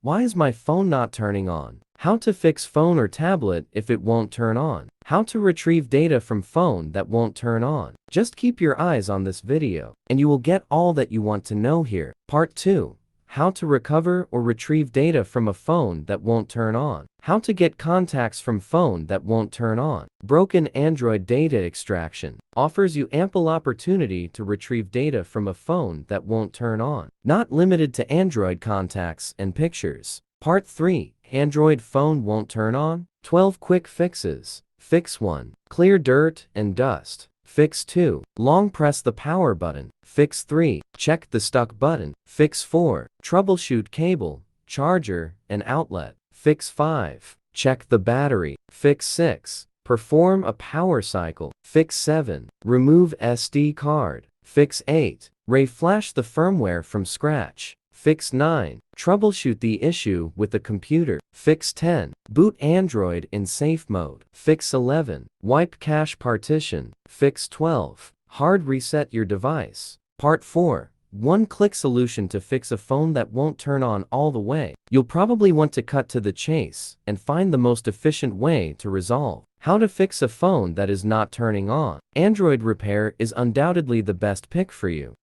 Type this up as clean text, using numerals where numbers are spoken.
Why is my phone not turning on? How to fix phone or tablet if it won't turn on. How to retrieve data from phone that won't turn on. Just keep your eyes on this video, and you will get all that you want to know here. Part 2. How to recover or retrieve data from a phone that won't turn on. How to get contacts from phone that won't turn on. Broken Android data extraction offers you ample opportunity to retrieve data from a phone that won't turn on. Not limited to Android contacts and pictures. Part 3. Android phone won't turn on? 12 quick fixes. Fix 1. Clear dirt and dust. Fix 2. Long press the power button. Fix 3. Check the stuck button. Fix 4. Troubleshoot cable, charger, and outlet. Fix 5. Check the battery. Fix 6. Perform a power cycle. Fix 7. Remove SD card. Fix 8. Reflash the firmware from scratch. Fix 9. Troubleshoot the issue with the computer. Fix 10. Boot Android in safe mode. Fix 11. Wipe cache partition. Fix 12. Hard reset your device. Part 4. One-click solution to fix a phone that won't turn on all the way. You'll probably want to cut to the chase and find the most efficient way to resolve. How to fix a phone that is not turning on. Android Repair is undoubtedly the best pick for you.